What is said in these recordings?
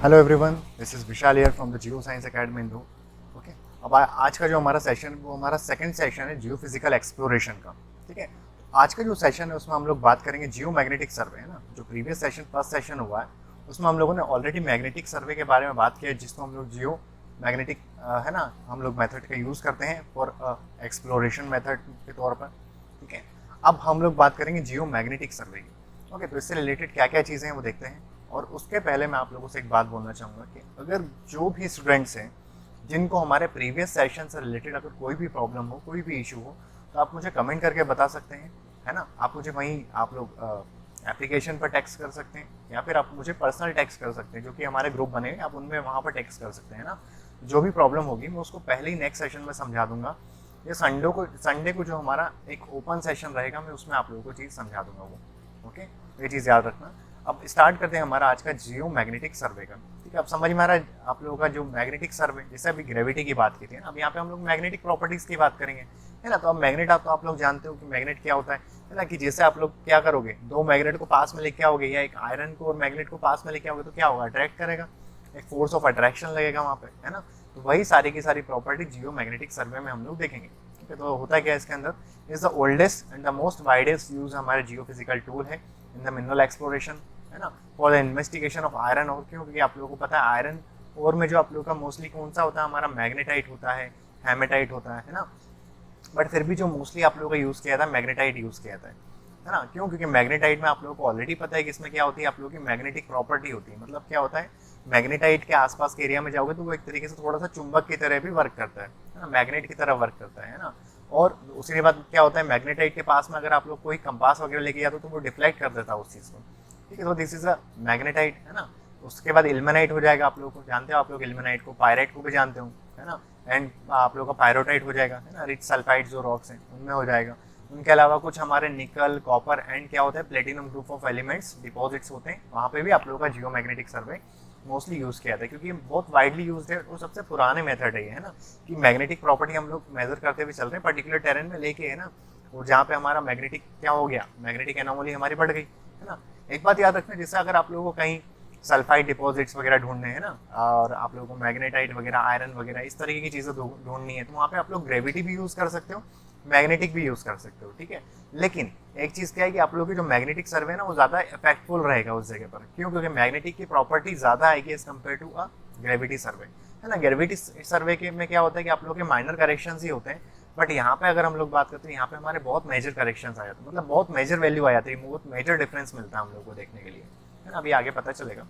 Hello everyone, this is Vishal here from the geo science academy Indore. Okay, अब आज का जो हमारा सेशन है वो हमारा सेकंड सेशन है जियो फिजिकल एक्सप्लोरेशन का। ठीक है, आज का जो सेशन है उसमें हम लोग बात करेंगे जियो मैग्नेटिक सर्वे, है ना। जो प्रीवियस सेशन फर्स्ट सेशन हुआ है उसमें हम लोगों ने ऑलरेडी मैग्नेटिक सर्वे के बारे में बात किया है, जिसको हम लोग जियो मैग्नेटिक है ना हम लोग मेथड का यूज़ करते हैं फॉर एक्सप्लोरेशन मेथड के तौर पर। ठीक है, अब हम लोग बात करेंगे जियो मैग्नेटिक सर्वे की। ओके, तो इससे रिलेटेड क्या क्या चीज़ें हैं वो देखते हैं। और उसके पहले मैं आप लोगों से एक बात बोलना चाहूँगा कि अगर जो भी स्टूडेंट्स हैं जिनको हमारे प्रीवियस सेशन से रिलेटेड अगर कोई भी प्रॉब्लम हो, कोई भी इशू हो, तो आप मुझे कमेंट करके बता सकते हैं, है ना। आप मुझे वहीं आप लोग एप्लीकेशन पर टेक्स्ट कर सकते हैं या फिर आप मुझे पर्सनल टेक्स्ट कर सकते हैं, जो कि हमारे ग्रुप बने हैं, आप उनमें वहाँ पर टेक्स्ट कर सकते हैं ना। जो भी प्रॉब्लम होगी मैं उसको पहले ही नेक्स्ट सेशन में समझा दूंगा। ये संडे को जो हमारा एक ओपन सेशन रहेगा मैं उसमें आप लोगों को चीज़ समझा दूंगा वो। ओके, ये चीज़ याद रखना। अब स्टार्ट करते हैं हमारा आज का जियो मैग्नेटिक सर्वे का। ठीक है, अब समझ में आ रहा है आप लोगों का जो मैग्नेटिक सर्वे, जैसे अभी ग्रेविटी की बात की थी ना, अब यहाँ पे हम लोग मैग्नेटिक प्रॉपर्टीज़ की बात करेंगे, है ना। तो अब मैग्नेट आप लोग जानते हो कि मैग्नेट क्या होता है ना, कि जैसे आप लोग क्या करोगे, दो मैग्नेट को पास में लेके आओगे या एक आयरन को और मैग्नेट को पास में लेके आओगे तो क्या होगा, अट्रैक्ट करेगा, एक फोर्स ऑफ अट्रैक्शन लगेगा वहाँ पे, है ना। तो वही सारी की सारी प्रॉपर्टी जियो मैग्नेटिक सर्वे में हम लोग देखेंगे। ठीक है, तो होता क्या है इसके अंदर, is the oldest and the most widest use हमारे जियो फिजिकल टूल है इन द मिनरल एक्सप्लोरेशन, है ना, for the investigation of iron और। क्यों? क्योंकि आप लोगों को पता है आयरन और में जो आप लोगों का मोस्टली कौन सा होता है, हमारा मैग्नेटाइट होता है, हेमेटाइट होता है ना। बट फिर भी जो मोस्टली आप लोगों का यूज़ किया था मैग्नेटाइट यूज़ किया था, है ना। क्यों? क्योंकि मैग्नेटाइट में आप लोगों को ऑलरेडी पता है कि इसमें क्या होती है, आप लोगों की मैग्नेटिक प्रॉपर्टी होती है। मतलब क्या होता है, मैग्नेटाइट के आसपास के एरिया में जाओगे तो वो एक तरीके से थोड़ा सा चुंबक की तरह भी वर्क करता है ना, मैग्नेट की तरह वर्क करता है ना। और उसके बाद क्या होता है, मैग्नेटाइट के पास में अगर आप लोग कोई कंपास वगैरह लेके जाते हो तो वो डिफ्लेक्ट कर देता है उस चीज़ को। ठीक है, तो दिस इज अ मैग्नेटाइट, है ना। उसके बाद इल्मेनाइट हो जाएगा, आप लोगों को जानते हो, आप लोग इल्मेनाइट को, पायराइट को भी जानते हो, है ना। एंड आप लोगों का पायरोटाइट हो जाएगा, है ना, रिच सल्फाइड जो रॉक्स हैं उनमें हो जाएगा। उनके अलावा कुछ हमारे निकल, कॉपर एंड क्या होता है, platinum group of elements deposits होते हैं, वहाँ पे भी आप लोगों का जियो मैग्नेटिक सर्वे मोस्टली यूज़ किया था, क्योंकि बहुत वाइडली यूज है और सबसे पुराने मेथड है ये, है ना, कि मैग्नेटिक प्रॉपर्टी हम लोग मेजर करते हुए चल रहे हैं पर्टिकुलर टेरेन में लेके, है ना। और जहाँ पे हमारा मैग्नेटिक क्या हो गया, मैग्नेटिक एनोमली हमारी बढ़ गई, है ना। एक बात याद रखना, जैसे अगर आप लोगों को कहीं सल्फाइड डिपॉजिट्स वगैरह ढूंढने हैं ना, और आप लोगों को मैग्नेटाइट वगैरह, आयरन वगैरह इस तरीके की चीज़ें ढूंढनी है, तो वहाँ पे आप लोग ग्रेविटी भी यूज़ कर सकते हो, मैग्नेटिक भी यूज़ कर सकते हो। ठीक है, लेकिन एक चीज़ क्या है कि आप लोगों की जो मैग्नेटिक सर्वे है ना वो ज़्यादा इफेक्टफुल रहेगा उस जगह पर। क्यों? क्योंकि मैग्नेटिक की प्रॉपर्टी ज़्यादा आएगी as compare to a gravity survey, है ना। ग्रेविटी सर्वे के में क्या होता है कि आप लोगों के माइनर करेक्शंस ही होते हैं, बट यहाँ पे अगर हम लोग बात करते हैं, यहाँ पे हमारे बहुत मेजर करेक्शंस आ जाते हैं, मतलब बहुत मेजर वैल्यू आ जाती है, बहुत मेजर डिफरेंस मिलता है हम लोग को देखने के लिए, है ना। अभी आगे पता चलेगा।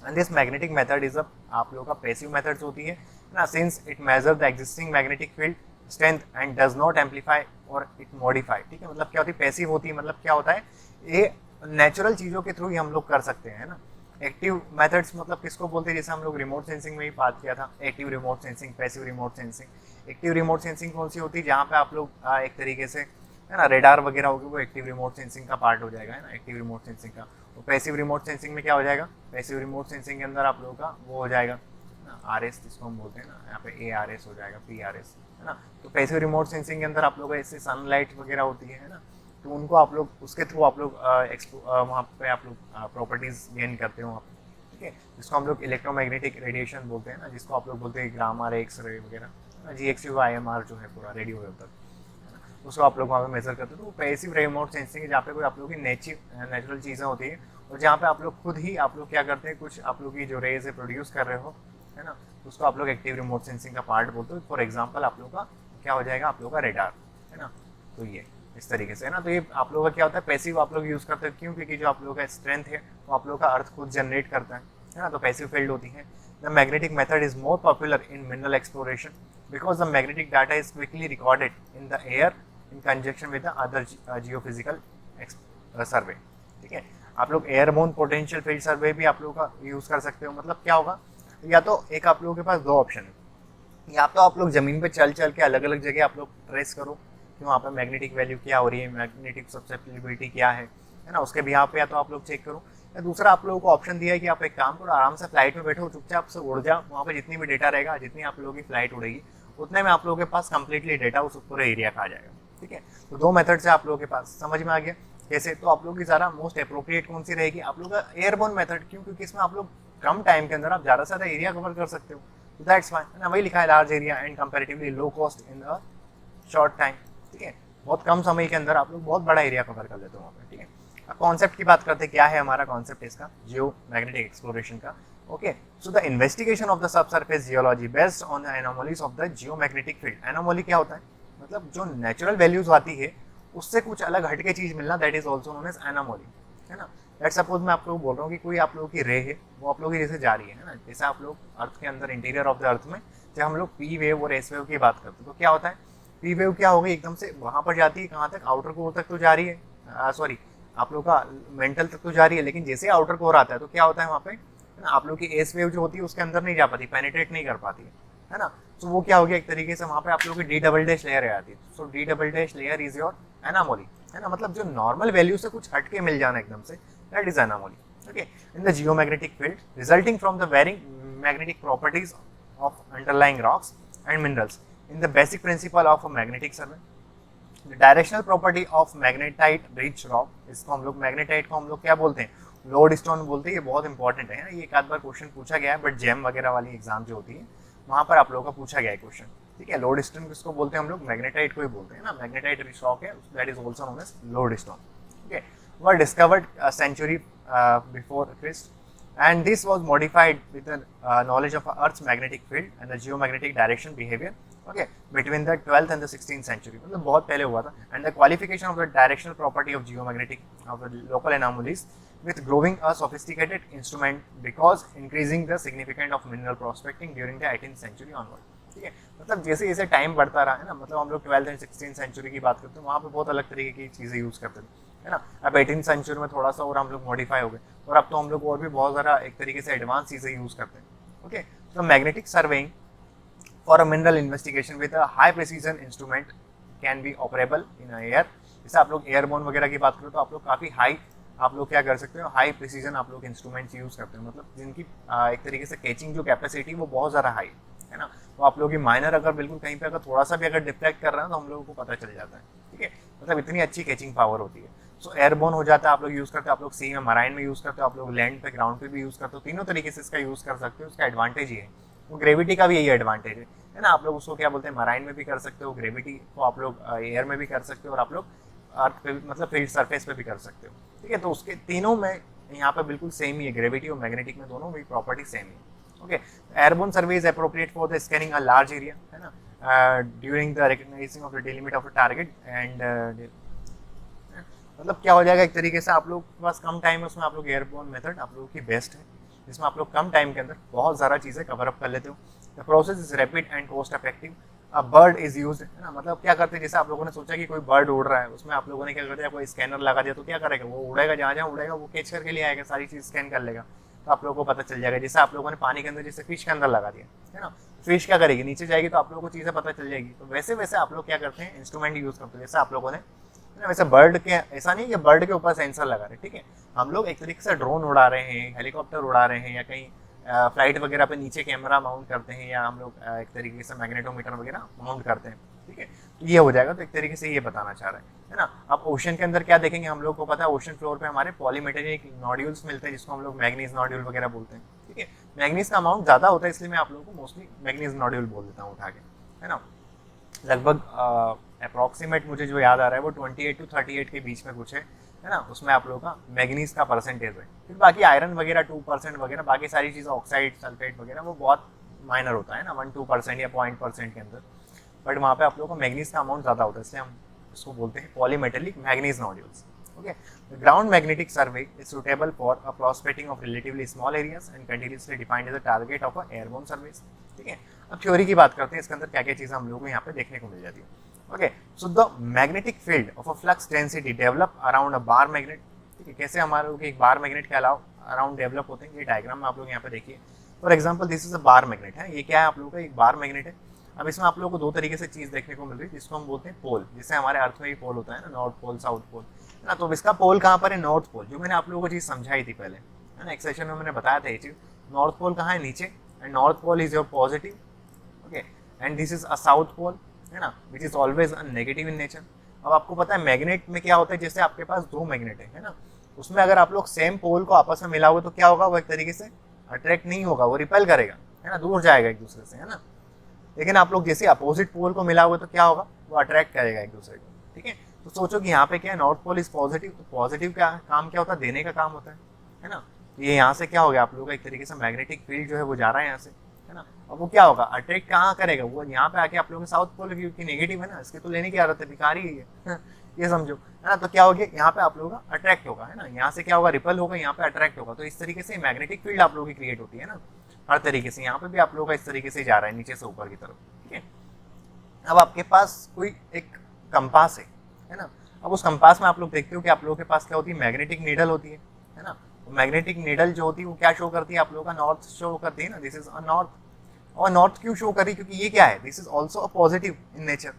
And this magnetic method is आप लोगों का पैसिव मेथड्स होती है ना, since it measure the existing magnetic field strength and does not amplify और इट मॉडिफाई। ठीक है, मतलब क्या होती है, पैसिव होती है, मतलब क्या होता है, ये नेचुरल चीज़ों के थ्रू ही हम लोग कर सकते हैं, है ना। एक्टिव मेथड्स मतलब किसको बोलते हैं, जैसे हम लोग रिमोट सेंसिंग में ही बात किया था, active remote sensing, passive remote sensing. Active remote sensing कौन सी होती है, जहाँ पे आप लोग एक तरीके से, है ना, रेडार वगैरह होगी, वो एक्टिव रिमोट सेंसिंग का पार्ट हो जाएगा, है ना, एक्टिव रिमोट सेंसिंग का। तो पैसिव रिमोट सेंसिंग में क्या हो जाएगा, पैसिव रिमोट सेंसिंग के अंदर आप लोगों का वो हो जाएगा ना, आर एस जिसको हम बोलते हैं ना, यहाँ पे ए आर एस हो जाएगा, पी आर एस, है ना। तो पैसिव रिमोट सेंसिंग के अंदर आप लोग ऐसे सनलाइट वगैरह होती है ना, तो उनको आप लोग उसके थ्रू आप लोग वहाँ पे आप लोग प्रॉपर्टीज गेन करते हो आप। ठीक है, जिसको हम लोग इलेक्ट्रोमैग्नेटिक रेडिएशन बोलते हैं ना, जिसको आप लोग बोलते हैं गामा रे, एक्स रे वगैरह, G X U I M R जो है पूरा रेडियो वेव तक, उसको आप लोग वहाँ पे मेजर करते हो। तो पैसिव रिमोट सेंसिंग है, जहाँ पे कोई आप लोगों की नेचुरल चीज़ें होती है, और जहाँ पे आप लोग खुद ही आप लोग क्या करते हैं, कुछ आप लोग की जो रेज है प्रोड्यूस कर रहे हो, है ना, उसको आप लोग एक्टिव रिमोट सेंसिंग का पार्ट बोलते हो। फॉर एग्जाम्पल आप लोग का क्या हो जाएगा, आप लोग का रेडार, है ना। तो ये इस तरीके से, है ना। तो ये आप लोगों का क्या होता है, पैसिव आप लोग यूज़ करते हैं। क्यों? क्योंकि जो आप लोगों का स्ट्रेंथ है वो आप लोग का अर्थ खुद जनरेट करता है ना, तो पैसिव फील्ड होती है। The magnetic method is more popular in mineral exploration because the magnetic data is quickly recorded in the air in conjunction with the other geophysical survey. ठीक है, आप लोग एयरबोर्न पोटेंशियल फील्ड सर्वे भी आप लोगों का यूज़ कर सकते हो। मतलब क्या होगा, या तो एक आप लोगों के पास दो ऑप्शन है, या तो आप लोग ज़मीन पे चल चल के अलग अलग जगह आप लोग ट्रेस करो कि वहाँ पे मैग्नेटिक वैल्यू क्या हो रही है, मैग्नेटिक सब्सेप्टिबिलिटी क्या है ना, उसके भी यहाँ पे या तो आप लोग चेक करो, या दूसरा आप लोगों को ऑप्शन दिया है कि आप एक काम करो, आराम से फ्लाइट में बैठो, चुपचाप से उड़ जाओ, वहाँ पे जितनी भी डेटा रहेगा, जितनी आप लोगों की फ्लाइट उड़ेगी उतने में आप लोगों के पास कंप्लीटली डेटा उस पूरे एरिया का आ जाएगा। ठीक है, तो दो मेथड से आप लोगों के पास समझ में आ गया कैसे। तो आप लोगों की ज़्यादा मोस्ट अप्रोप्रिएट कौन सी रहेगी, आप लोगों का एयरबोर्न मेथड। क्यों? क्योंकि इसमें आप लोग कम टाइम के अंदर आप ज़्यादा से ज़्यादा एरिया कवर कर सकते हो, तो दैट्स फाइन, है ना, वही लिखा है large area and comparatively low cost in a short time, ठीक है, बहुत कम समय के अंदर आप लोग बहुत बड़ा एरिया कवर कर लेते हो वहाँ पे, ठीक है। अब कॉन्सेप्ट की बात करते हैं, क्या है हमारा कॉन्सेप्ट इसका, जियो मैग्नेटिक एक्सप्लोरेशन का। Okay, so the investigation of the subsurface geology based on the anomalies of the geomagnetic field. Anomaly क्या होता है, मतलब जो नेचुरल वैल्यूज आती है उससे कुछ अलग हटके चीज मिलना, that is also known as anomaly, है ना। लेट्स सपोज मैं आप लोगों को बोल रहा हूँ कि कोई आप लोगों की रे है, वो आप लोगों की जैसे जा रही है ना, जैसे आप लोग अर्थ के अंदर इंटीरियर ऑफ द अर्थ में जब हम लोग पी वेव और एस वेव की बात करते हैं तो क्या होता है, पी वेव क्या होगी, एकदम से वहां पर जाती है, कहाँ तक, आउटर कोर तक तो जा रही है, सॉरी आप लोग का मेंटल तक तो जा रही है, लेकिन जैसे आउटर कोर आता है तो क्या होता है वहाँ पे, आप लोग की एस वेव जो होती है उसके अंदर नहीं जा पाती, पेनिट्रेट नहीं कर पाती है ना। तो वो क्या हो गया, एक तरीके से वहाँ पे आप लोग की डी डबल डैश लेयर आ जाती है। So D double dash layer is your anomaly, है ना, मतलब जो नॉर्मल वैल्यू से कुछ हट के मिल जाना एकदम से, that is anomaly. Okay, in the geomagnetic field resulting from the varying magnetic properties of underlying rocks and minerals in the basic principle of a magnetic survey, the directional property of magnetite rich rock, इसको हम लोग magnetite को हम लोग क्या बोलते हैं, load stone बोलते हैं। ये बहुत इंपॉर्टेंट है ना, ये एक आध बार क्वेश्चन पूछा गया है, बट जेम वगैरह वाली एग्जाम जो होती है वहाँ पर आप लोगों का पूछा गया है क्वेश्चन, ठीक है। लोड स्टोन किसको बोलते हैं हम लोग, मैग्नेटाइट को ही बोलते हैं ना, मैग्नेटाइट रिच रॉक है, that is also known as lodestone, ठीक है। Were discovered century before Christ and this was modified with the knowledge of Earth's magnetic field and the geomagnetic direction behavior, okay, between the 12th and the 16th century, मतलब बहुत पहले हुआ था। and the qualification of the directional property of geomagnetic of the local anomalies with growing a sophisticated instrument because increasing the significance of mineral prospecting during the 18th century onward, ठीक है। मतलब जैसे जैसे टाइम बढ़ता रहा है ना, मतलब हम लोग 12th एंड 16th सेंचुरी की बात करते हैं, वहाँ पे बहुत अलग तरीके की चीज़ें यूज़ करते थे, है ना। अब 18th सेंचुरी में थोड़ा सा और हम लोग मॉडिफाई हो गए, और अब तो हम लोग और भी बहुत ज़्यादा एक तरीके से एडवांस चीज़ें यूज़ करते हैं। ओके, तो magnetic surveying for a mineral investigation with a high precision instrument can be operable in air. जैसे आप लोग एयरबोर्न वगैरह की बात करो तो आप लोग काफ़ी हाई, आप लोग क्या कर सकते हो, हाई प्रिसीजन आप लोग इंस्ट्रूमेंट्स यूज़ करते हो, मतलब जिनकी एक तरीके से कैचिंग जो कैपेसिटी वो बहुत ज़्यादा हाई है ना। तो आप लोगों की माइनर अगर बिल्कुल कहीं पे अगर थोड़ा सा भी अगर डिफ्लेक्ट कर रहा है तो हम लोगों को पता चल जाता है, ठीक है, मतलब इतनी अच्छी कैचिंग पावर होती है। सो एयरबोर्न हो जाता है, आप लोग यूज़ करते हो, आप लोग सी में मराइन में यूज़ करते हो, आप लोग लैंड पे ग्राउंड पे भी यूज़ करते हो, तीनों तरीके से इसका यूज़ कर सकते हो। उसका एडवांटेज ये है, वो ग्रेविटी का भी यही एडवांटेज है ना। आप लोग उसको क्या बोलते हैं, मराइन में भी कर सकते हो, ग्रेविटी को आप लोग एयर में भी कर सकते हो, और आप लोग अर्थ पे भी, मतलब फील्ड सरफेस पे भी कर सकते हो, ठीक है। तो उसके तीनों में यहाँ पे बिल्कुल सेम ही है, ग्रेविटी और मैग्नेटिक में दोनों भी प्रॉपर्टी सेम है। Okay, airborne survey is appropriate for the scanning a large area, है ना, during the recognising of the delimit of the target and मतलब क्या हो जाएगा, एक तरीके से आप लोग के पास कम टाइम है, उसमें आप लोग एयरबोर्न मेथड आप लोगों की बेस्ट है, जिसमें आप लोग कम टाइम के अंदर बहुत ज़्यादा चीज़ें कवर अप कर लेते हो। The process is rapid and cost effective. A bird is use, है ना, मतलब क्या करते हैं, जैसे आप लोगों ने सोचा कि कोई बर्ड उड़ रहा है, उसमें आप लोगों ने क्या कर दिया, कोई स्कैनर लगा दिया, तो क्या करेगा, वो उड़ेगा, जहाँ जहाँ उड़ेगा वो कैच करके ले आएगा, सारी चीज़ स्कैन कर लेगा, तो आप लोगों को पता चल जाएगा। जैसे आप लोगों ने पानी के अंदर जैसे फिश के अंदर लगा दिया, है ना, फिश क्या करेगी, नीचे जाएगी, तो आप लोगों को चीज़ें पता चल जाएगी। तो वैसे वैसे आप लोग क्या करते हैं, इंस्ट्रूमेंट यूज़ करते हैं, जैसे आप लोगों ने वैसे बर्ड के, ऐसा नहीं कि बर्ड के ऊपर सेंसर लगा रहे, ठीक है, हम लोग एक तरीके से ड्रोन उड़ा रहे हैं, हेलीकॉप्टर उड़ा रहे हैं, या कहीं फ्लाइट वगैरह पे नीचे कैमरा माउंट करते हैं, या हम लोग एक तरीके से मैग्नेटोमीटर वगैरह माउंट करते हैं, ठीक है। तो ये हो जाएगा, तो एक तरीके से ये बताना चाह रहे हैं, है ना। अब ओशन के अंदर क्या देखेंगे, हम लोग को पता है ओशन फ्लोर पे हमारे पॉलीमेटेलिक नोड्यूल्स मिलते हैं, जिसको हम लोग मैग्नीज नोड्यूल वगैरह बोलते हैं, ठीक है। मैग्नीज का अमाउंट ज़्यादा होता है, इसलिए मैं आप लोगों को मोस्टली मैग्नीज नोड्यूल बोल देता हूँ उठा के, है ना। लगभग अप्रॉक्सीमेट मुझे जो याद आ रहा है वो 28 to 38 के बीच में कुछ है ना, उसमें आप लोगों का मैग्नीज का परसेंटेज है। फिर बाकी आयरन वगैरह 2% वगैरह, बाकी सारी चीज़ें ऑक्साइड सल्फेट वगैरह वो बहुत माइनर होता है ना, 1-2% या 0.% के अंदर, बट वहाँ पे आप लोगों को मैग्नीज का अमाउंट ज़्यादा होता है, इसलिए हम इसको बोलते हैं polymetallic manganese nodules. Okay, ground magnetic survey is suitable for a prospecting of relatively small areas and continuously defined as a target of a airborne service, ठीक है। अब थ्योरी की बात करते हैं, इसके अंदर क्या क्या चीज़ें हम लोगों को यहाँ पे देखने को मिल जाती है। Okay, so the magnetic field of a flux density develop around a bar magnet, ठीक है। कैसे हमारे लोग एक बार मैग्नेट के अलावा अराउंड डेवलप होते हैं, ये डायग्राम में आप लोग यहाँ पे देखिए। For example this is a bar magnet है, ये क्या है आप लोगों का, एक बार मैग्नेट है। अब इसमें आप लोगों को दो तरीके से चीज़ देखने को मिल रही है, जिसको हम बोलते हैं पोल, जैसे हमारे अर्थ में भी पोल होता है ना, नॉर्थ पोल साउथ पोल, है ना। तो इसका पोल कहाँ पर है, नॉर्थ पोल, जो मैंने आप लोगों को चीज़ समझाई थी पहले, है ना, एक सेशन में मैंने बताया था ये चीज़। नॉर्थ पोल कहाँ है, नीचे, and north pole is your positive, okay, and this is a south pole, है ना, which is always negative in nature. अब आपको पता है मैग्नेट में क्या होता है, जैसे आपके पास दो मैग्नेट है ना, उसमें अगर आप लोग सेम पोल को आपस में मिलाओगे तो क्या होगा, वो एक तरीके से अट्रैक्ट नहीं होगा, वो रिपेल करेगा, है ना, दूर जाएगा एक दूसरे से, है ना। लेकिन आप लोग जैसे अपोजिट पोल को मिला हुआ तो क्या होगा, वो अट्रैक्ट करेगा एक दूसरे को, ठीक है। तो सोचो कि यहाँ पे क्या है, नॉर्थ पोल इज पॉजिटिव, तो पॉजिटिव का काम क्या होता है, देने का काम होता है ना। ये यहाँ से क्या हो गया, आप लोगों का एक तरीके से मैग्नेटिक फील्ड जो है वो जा रहा है यहाँ से, है ना। अब वो क्या होगा, अट्रैक्ट कहाँ करेगा, वो यहाँ पे आके आप लोगों के साउथ पोल की नेगेटिव है ना, इसके तो लेने की आदत है, बेकार ही है ये समझो, है ना। तो क्या हो गया, यहाँ पे आप लोगों का अट्रैक्ट होगा, है ना, यहाँ से क्या होगा, रिपल होगा, यहाँ पे अट्रैक्ट होगा। तो इस तरीके से मैग्नेटिक फील्ड आप लोगों की क्रिएट होती है ना, हर तरीके से। यहाँ पे भी आप लोगों का इस तरीके से जा रहा है नीचे से ऊपर की तरफ, ठीक है। अब आपके पास कोई एक कंपास है ना। अब उस कंपास में आप लोग देखते हो कि आप लोगों के पास क्या होती है, मैग्नेटिक नीडल होती है ना। मैग्नेटिक नीडल जो होती है वो क्या शो करती है, आप लोगों का नॉर्थ शो करती है ना, दिस इज अ नॉर्थ। और नॉर्थ क्यों शो करी, क्योंकि ये क्या है, this is also a positive in nature,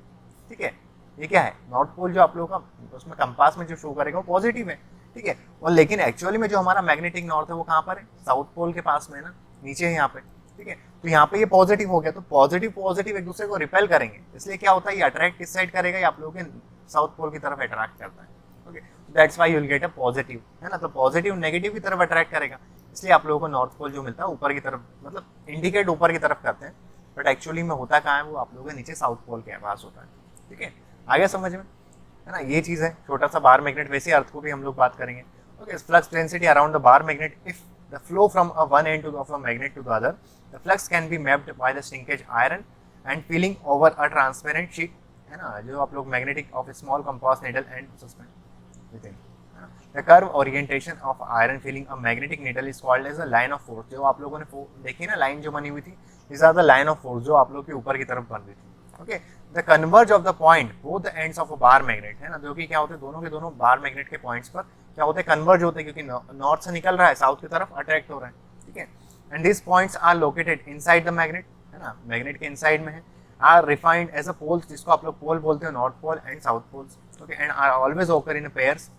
ठीक है। ये क्या है, नॉर्थ पोल जो आप लोगों का उसमें कंपास में जो शो करेगा वो पॉजिटिव है, ठीक है। और लेकिन एक्चुअली में जो हमारा मैग्नेटिक नॉर्थ है वो कहाँ पर है, साउथ पोल के पास में है ना, नीचे है यहाँ पे, ठीक है। तो यहाँ पे ये पॉजिटिव हो गया, तो पॉजिटिव पॉजिटिव एक दूसरे को रिपेल करेंगे, इसलिए क्या होता है, ये अट्रैक्ट किस साइड करेगा, ये आप लोगों के साउथ पोल की तरफ अट्रैक्ट करता है, okay. That's why you will get a positive, है ना। तो पॉजिटिव नेगेटिव की तरफ अट्रैक्ट करेगा, इसलिए आप लोगों को नॉर्थ पोल जो मिलता है ऊपर की तरफ, मतलब इंडिकेट ऊपर की तरफ करते हैं, बट एक्चुअली में होता कहाँ है, वो आप लोगों के नीचे साउथ पोल के पास होता है, ठीक है। आगे समझ में, है ना, ये चीज़ है। छोटा सा बार मैग्नेट, वैसे अर्थ को भी हम लोग बात करेंगे, okay. Flux density around the bar magnet, if the flow from a one end of a magnet to the other, the flux can be mapped by the shrinkage iron and filing over a transparent sheet, है ना, जो आप लोग magnetic of a small compass needle and suspend within. The curve orientation of iron filing a magnetic needle is called as a line of force. जो आप लोगों ने देखी ना लाइन जो बनी हुई थी, this are the line of force जो आप लोग के ऊपर की तरफ बन रही थी, okay. The converse of the point both the ends of a bar magnet, है ना, जो कि क्या होते हैं, दोनों के दोनों बार मैग्नेट के पॉइंट्स पर क्या होते हैं, कन्वर्ज होते हैं, क्योंकि नॉर्थ से निकल रहा है, साउथ की तरफ अट्रैक्ट हो रहा है, ठीक है। And this points are located inside the magnet, है ना, मैग्नेट के इनसाइड में है, are refined as a poles, जिसको आप लोग पोल बोलते हैं, north pole and south poles, okay. And are always occur in pairs,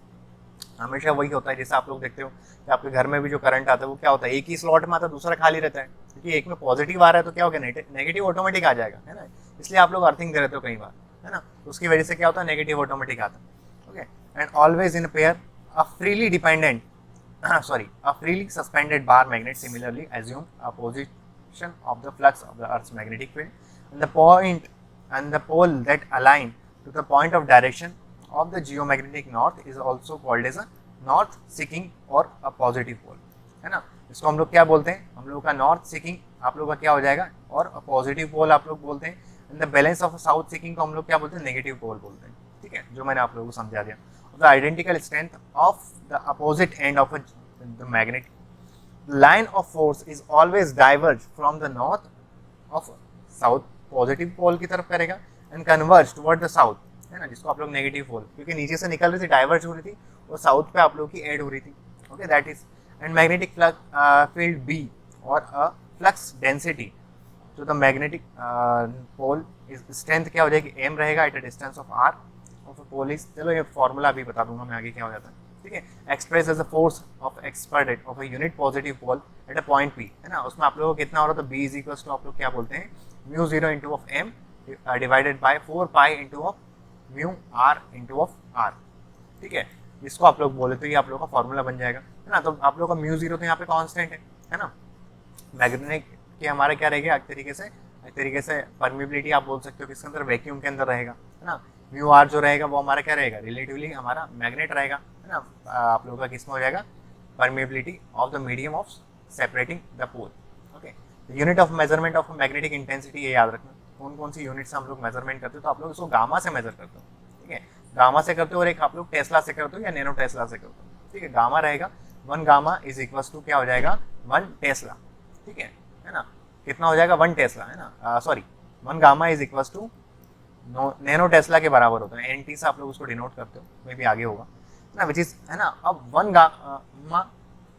हमेशा वही होता है, जैसे आप लोग देखते हो कि आपके घर में भी जो करंट आता है वो क्या होता है, एक ही स्लॉट में आता है, दूसरा खाली रहता है, क्योंकि एक में पॉजिटिव आ रहा है तो क्या होगा, नेगेटिव ऑटोमेटिक आ जाएगा, है ना। इसलिए आप लोग अर्थिंग दे रहते हो कई बार, है ना, उसकी वजह से क्या होता है, नेगेटिव ऑटोमेटिक आता है, okay. And always in pair a freely dependent a freely suspended bar magnet similarly assume a position of the flux of the Earth's magnetic field, and the point and the pole that align to the point of direction of the geomagnetic north is also called as a north seeking or a positive pole, है ना। इसको हम लोग क्या बोलते हैं, हम लोग का नॉर्थ सीकिंग आप लोग का क्या हो जाएगा, और पॉजिटिव पोल आप लोग बोलते हैं। And the balance of south seeking को हम लोग क्या बोलते हैं, नेगेटिव पोल बोलते हैं, ठीक है, जो मैंने आप लोगों को समझा दिया। The identical strength of the opposite end of the magnet line of force is always diverge from the north of south, positive pole की तरफ करेगा, and converge toward the south, है ना, जिसको आप लोग नेगेटिव पोल, क्योंकि नीचे से निकल रही थी, डाइवर्ज हो रही थी, और साउथ पे आप लोग की ऐड हो रही थी, okay. That is and magnetic field B और अ फ्लक्स डेंसिटी, जो द मैग्नेटिक पोल स्ट्रेंथ क्या हो जाएगी, एम रहेगा at a distance of r of a pole is, चलो ये फॉर्मूला अभी बता दूंगा मैं आगे क्या हो जाता है, ठीक है। Express as a force of exerted of a unit positive pole at a point P, है ना, उसमें आप लोगों को कितना हो रहा था, बी इज इक्वल टू आप लोग क्या बोलते हैं, mu 0 into of m divided by 4 pi into of mu r into of r, ठीक है। इसको आप लोग बोले तो ये आप लोगों का फॉर्मूला बन जाएगा, है ना। तो आप लोग का म्यू 0 तो यहाँ पे कांस्टेंट है ना। मैग्नेटिक के हमारे क्या रहेगा, एक तरीके से परमिबिलिटी आप बोल सकते हो, किसके अंदर, वैक्यूम के अंदर रहेगा, है ना। म्यू आर जो रहेगा वो हमारा क्या रहेगा, रिलेटिवली हमारा मैग्नेट रहेगा, है ना। आप लोगों का किसमें हो जाएगा, permeability of the medium of separating the pole, okay. Unit of measurement of magnetic intensity, ये याद रखना, कौन कौन सी यूनिट से हम लोग मेजरमेंट करते हो, तो आप लोग इसको गामा से मेजर करते हो, ठीक है, गामा से करते हो, और एक आप लोग टेस्ला से करते हो या नैनो टेस्ला से करते हो, ठीक है। गामा रहेगा 1 गामा इज इक्वल्स टू क्या हो जाएगा, 1 टेस्ला, ठीक है ना। कितना हो जाएगा, 1 टेस्ला, है ना, sorry 1 gamma is equals to nano tesla के बराबर होता है, एनटी से आप लोग उसको डिनोट करते हो, मे भी आगे होगा ना, विच इज, है ना। अब 1 gamma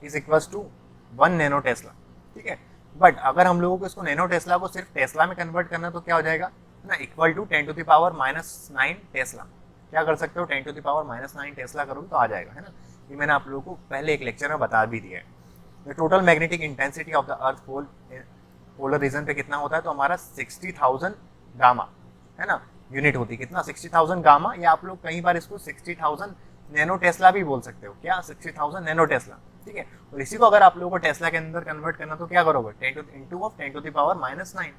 is equals to 1 nano tesla, ठीक है। बट अगर हम लोगों को इसको नैनो टेस्ला को सिर्फ टेस्ला में कन्वर्ट करना तो क्या हो जाएगा, है ना, equal to 10 to the power -9 tesla. क्या कर सकते हो, 10 टू द पावर -9 टेस्ला करोगे तो आ जाएगा, है ना। ये मैंने आप लोगों को पहले एक लेक्चर में बता भी दिया है। The total magnetic intensity of the earth polar region पे कितना होता है, तो हमारा 60,000 गामा, है ना, यूनिट होती है, कितना, 60,000 गामा, या आप लोग कई बार इसको 60,000 नैनो टेस्ला भी बोल सकते हो, क्या, 60,000 नैनो टेस्ला, ठीक है। और इसी को अगर आप लोगों को टेस्ला के अंदर कन्वर्ट करना तो क्या करोगे, 10⁻⁹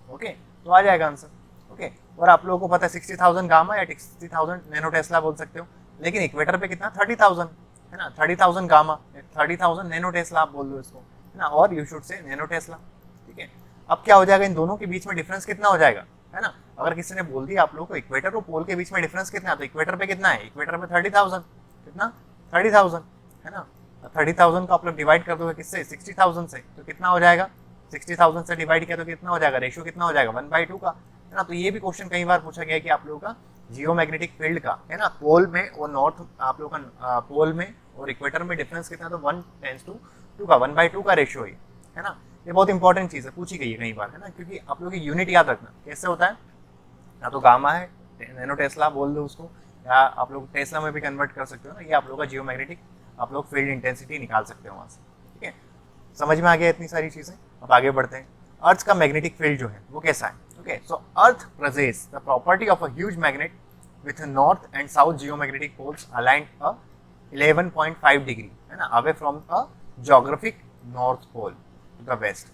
ओके, तो आ जाएगा आंसर। ओके, और आप लोगों को पता है 60,000 गामा या 60,000 नैनो टेस्ला बोल सकते हो, लेकिन इक्वेटर पे कितना 30,000 है ना, 30,000 गामा, 30,000 नैनो टेस्ला आप बोल दो इसको, है ना, और यू शुड से नैनो टेस्ला। ठीक है, अब क्या हो जाएगा, इन दोनों के बीच में डिफरेंस कितना हो जाएगा, है ना। अगर किसी ने बोल दिया आप लोगों को इक्वेटर और पोल के बीच में डिफरेंस कितना है, तो इक्वेटर पे कितना है, इक्वेटर पे 30,000, कितना 30,000 है ना। 30,000 को आप लोग डिवाइड कर दोगे किससे, 60,000 से, तो कितना हो जाएगा, 60,000 से डिवाइड किया तो कितना हो जाएगा, रेशियो कितना हो जाएगा 1/2 का, है ना। तो ये भी क्वेश्चन कई बार पूछा गया है कि आप लोगों का जियोमैग्नेटिक फील्ड का, है ना, पोल में और नॉर्थ, आप लोगों का पोल में और इक्वेटर में डिफरेंस कितना, तो 1:2 का 1/2 का रेशियो है ना। ये बहुत इंपॉर्टेंट चीज़ है, पूछी गई है कई बार, है ना, क्योंकि आप लोग की यूनिट याद रखना कैसे होता है, या तो गामा है, नैनो टेस्ला बोल दो उसको, या आप लोग टेस्ला में भी कन्वर्ट कर सकते हो ना, ये आप लोग का जियोमैग्नेटिक आप लोग फील्ड इंटेंसिटी निकाल सकते हो वहाँ से। ठीक है, समझ में आ गया इतनी सारी चीज़ें। अब आगे बढ़ते हैं, अर्थ का मैग्नेटिक फील्ड जो है वो कैसा है। Okay, so earth presents the property of a huge magnet with north and south geomagnetic poles aligned a 11.5 degree, है ना, away from a geographic north pole to the west.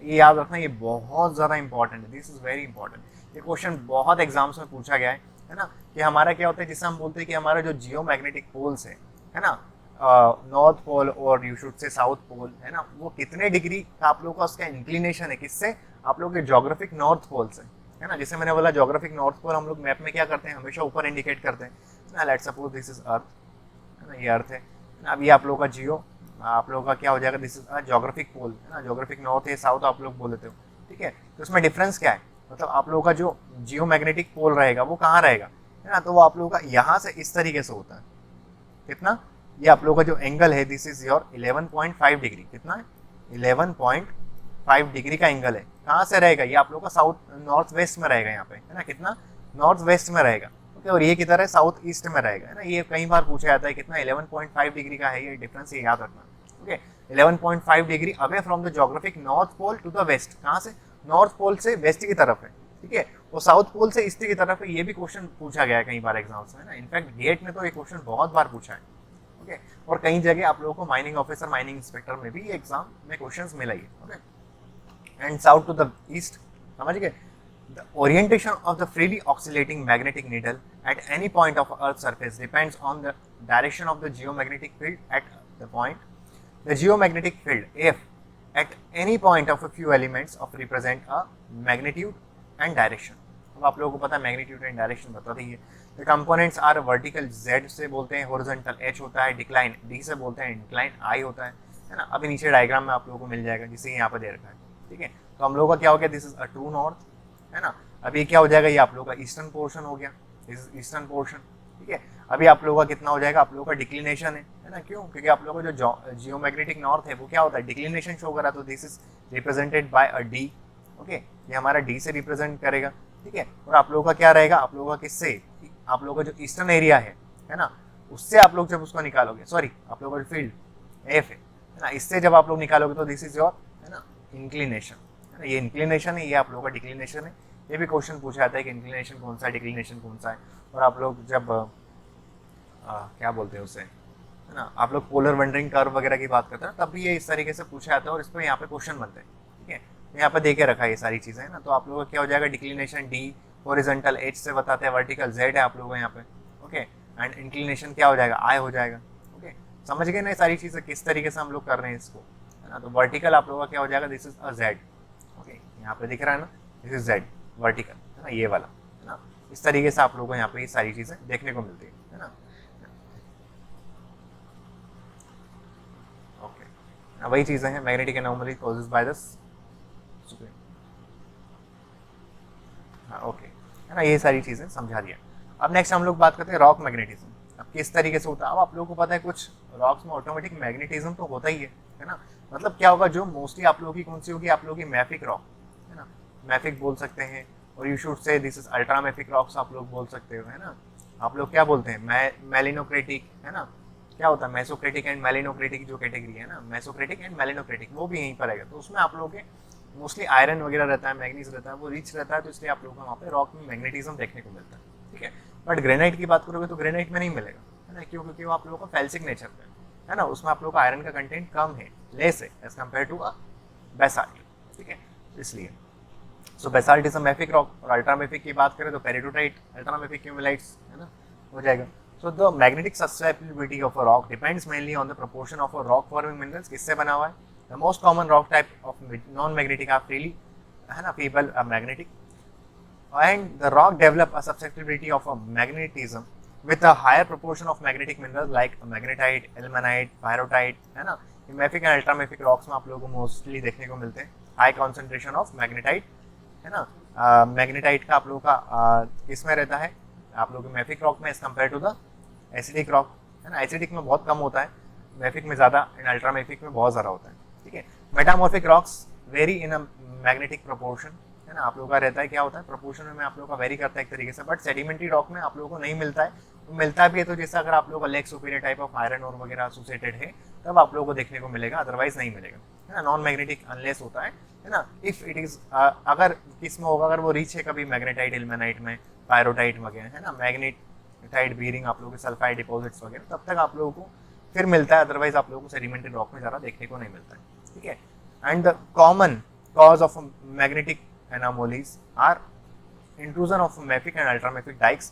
ये याद रखना, ये बहुत ज़्यादा इंपॉर्टेंट है, दिस इज वेरी इंपॉर्टेंट। ये क्वेश्चन बहुत एग्जाम्स में पूछा गया है ना, कि हमारा क्या होता है, जिससे हम बोलते हैं कि हमारा जो जियोमैग्नेटिक पोल्स है ना, नॉर्थ पोल और you should say south pole, है ना, वो कितने डिग्री का आप लोगों का उसका इंक्लिनेशन है, किससे, आप लोग के ज्योग्राफिक नॉर्थ पोल से, है ना। जैसे मैंने बोला ज्योग्राफिक नॉर्थ पोल हम लोग मैप में क्या करते हैं, हमेशा ऊपर इंडिकेट करते हैं ना, let's suppose this is earth, है ना, ये अर्थ है ना। अब ये आप लोगों का जियो, आप लोगों का क्या हो जाएगा, दिस इज ज्योग्राफिक पोल, है ना, ज्योग्राफिक नॉर्थ है, साउथ आप लोग बोल देते हो। ठीक है, तो इसमें डिफरेंस क्या है, मतलब आप लोगों का जो जियोमैग्नेटिक पोल रहेगा वो कहाँ रहेगा, है ना, तो वो आप लोगों का यहाँ से इस तरीके से होता है, कितना, ये आप लोगों का जो एंगल है दिस इज योर 11.5 डिग्री, कितना है 11.5 डिग्री का एंगल है, कहाँ से रहेगा, ये आप लोगों का साउथ नॉर्थ वेस्ट में रहेगा यहाँ पे, है ना, कितना नॉर्थ वेस्ट में रहेगा। ओके, और ये किधर है, साउथ ईस्ट में रहेगा, है ना। ये कई बार पूछा जाता है कितना 11.5 डिग्री का है ये डिफरेंस, ये याद रखना। Okay, 11.5 degree away from the geographic north pole to the west, कहाँ से, नॉर्थ पोल से वेस्ट की तरफ है, ठीक है, और साउथ पोल से ईस्ट की तरफ है। ये भी क्वेश्चन पूछा गया है कई बार एग्जाम्स में, ना, इनफैक्ट गेट में तो ये क्वेश्चन बहुत बार पूछा है। ओके, और कई जगह आप लोगों को माइनिंग ऑफिसर, माइनिंग इंस्पेक्टर में भी ये एग्जाम में क्वेश्चंस मिला ही है। Okay, and south to the east, समझ गए। The orientation of the freely oscillating magnetic needle at any point of Earth's surface depends on the direction of the geomagnetic field at the point. The geomagnetic field F at any point of a few elements of represent a magnitude and direction. अब आप लोगों को पता है magnitude and direction बता दी है। The components are vertical Z से बोलते हैं, horizontal H होता है, डिक्लाइन D से बोलते हैं, इंक्लाइन I होता है ना। अभी नीचे डायग्राम में आप लोगों को मिल जाएगा जिसे यहाँ पर दे रखा है। ठीक है, तो हम लोगों का क्या हो गया, this is a true north, है ना। अभी क्या हो जाएगा, ये आप लोगों का ईस्टर्न पोर्शन हो गया, दिस इज ईस्टर्न पोर्शन। ठीक है, अभी आप लोगों का कितना हो जाएगा, आप लोगों का डिक्लिनेशन है ना, क्यों, क्योंकि आप लोगों का जो जियोमैग्नेटिक नॉर्थ है वो क्या होता है, डिक्लिनेशन शो करा, तो this is represented by a D. Okay, ये हमारा डी से रिप्रेजेंट करेगा। ठीक है, और आप लोगों का क्या रहेगा, आप लोगों का किससे, आप लोगों का जो ईस्टर्न एरिया है ना, उससे आप लोग जब उसको निकालोगे, सॉरी आप लोगों का जो फील्ड एफ है ना, इससे जब आप लोग निकालोगे तो दिस इज योर, है ना, इंक्लिनेशन, है ना। ये इंक्लिनेशन है, ये आप लोगों का डिक्लिनेशन है। ये भी क्वेश्चन पूछा जाता है कि इंक्लिनेशन कौन सा है, डिक्लिनेशन कौन सा है। और आप लोग जब क्या बोलते हैं उसे, है ना, आप लोग पोलर वंडरिंग कर्व वगैरह की बात करते हैं तब भी ये इस तरीके से पूछा जाता है और इस पर यहाँ पे क्वेश्चन बनते हैं। ठीक है, यहाँ पे देके रखा है ये सारी चीज़ें, है ना। तो आप लोगों का क्या हो जाएगा, डिक्लिनेशन डी, हॉरिजॉन्टल एच से बताते हैं, वर्टिकल जेड है आप लोगों को यहाँ पे। ओके, एंड इंक्लिनेशन क्या हो जाएगा, आई हो जाएगा। ओके, समझ गए ना ये सारी चीज़ें किस तरीके से हम लोग कर रहे हैं इसको, है ना। तो वर्टिकल आप लोगों का क्या हो जाएगा, this is a Z. Okay, यहाँ पे दिख रहा है ना, दिस इज जेड वर्टिकल, है ना, ये वाला, है ना। इस तरीके से आप लोगों को यहाँ पे ये सारी चीज़ें देखने को मिलती है ना। ओके, वही चीज़ें हैं, magnetic anomaly causes by the, हाँ ओके, है ना, ये सारी चीज़ें समझा दिया। अब नेक्स्ट हम लोग बात करते हैं रॉक मैग्नेटिज्म। अब किस तरीके से होता है, अब आप लोगों को पता है कुछ रॉक्स में ऑटोमेटिक मैग्नेटिज्म तो होता ही है ना। मतलब क्या होगा, जो मोस्टली आप लोगों की कौन सी होगी, आप लोगों की मैफिक रॉक, है ना, मैफिक बोल सकते हैं, और यू शुड से this is ultra mafic rocks आप लोग बोल सकते हो, है ना। आप लोग क्या बोलते हैं, मेलिनोक्रेटिक, है ना, क्या होता है मेसोक्रेटिक एंड मेलिनोक्रेटिक जो कैटेगरी है ना, मेसोक्रेटिक एंड मेलिनोक्रेटिक, वो भी यहीं पर आएगा। तो उसमें आप लोगों के मोस्टली आयरन वगैरह रहता है, मैग्नीज रहता है, वो रिच रहता है, तो इसलिए आप लोगों को वहाँ पे रॉक में मैग्नेटिज्म देखने को मिलता है। ठीक है, बट ग्रेनाइट की बात करोगे तो ग्रेनाइट में नहीं मिलेगा, है ना, क्यों, क्योंकि वो आप लोगों का फेल्सिक नेचर का है। है ना, उसमें आप लोग का आयरन का कंटेंट कम है, लेस है एज कम्पेयर टू बेसाल्ट, ठीक है, इसलिए so basalt is a mafic rock. और अल्ट्रामेफिक की बात करें तो पेरिडोटाइट, अल्ट्रामेफिक क्यूमुलाइट्स, है ना, हो जाएगा। So the magnetic susceptibility of a rock depends mainly on the proportion of a rock forming minerals, किससे बना हुआ है। The most common rock type of non magnetic are freely, है ना, feeble magnetic, and the rock develop a susceptibility of a magnetism with a higher proportion of magnetic minerals like magnetite, ilmenite, pyrrhotite, है ना। ये mafic and ultramafic rocks में आप लोगों को mostly देखने को मिलते हैं हाई कॉन्सेंट्रेशन ऑफ मैग्नेटाइट, है ना। मैग्नेटाइट का आप लोगों का किस में रहता है, आप लोगों के मैफिक रॉक में as compare to the acidic rock, है ना। एसिडिक में बहुत कम होता है, मैफिक में ज़्यादा, एंड अल्ट्रामेफिक में बहुत ज़्यादा होता है, ठीक है। Metamorphic rocks very in a magnetic proportion, है ना, आप लोगों का रहता है, क्या होता है प्रोपोर्शन में आप लोगों का वेरी करता है एक तरीके से, बट सेडिमेंट्री रॉक में आप लोगों को नहीं मिलता है, तो मिलता भी है तो जैसे अगर आप लोगों का leg superior type of iron और वगैरह एसोसिएटेड है तब आप लोगों को देखने को मिलेगा, अदरवाइज नहीं मिलेगा, है ना। नॉन मैग्नेटिक अनलेस होता है ना। इफ इट इज अगर किस में होगा, अगर वो रिच है कभी मैग्नेटाइट, इल्मेनाइट में, पायरोटाइट वगैरह, है ना, मैग्नेटाइट बीरिंग आप लोगों के सल्फाइड डिपॉजिट्स वगैरह, तब तक आप लोगों को फिर मिलता है, अदरवाइज आप लोगों को सेडिमेंट्री रॉक में ज़्यादा देखने को नहीं मिलता है, ठीक है। And the common cause of magnetic anomalies are intrusion of mafic and ultramafic dikes,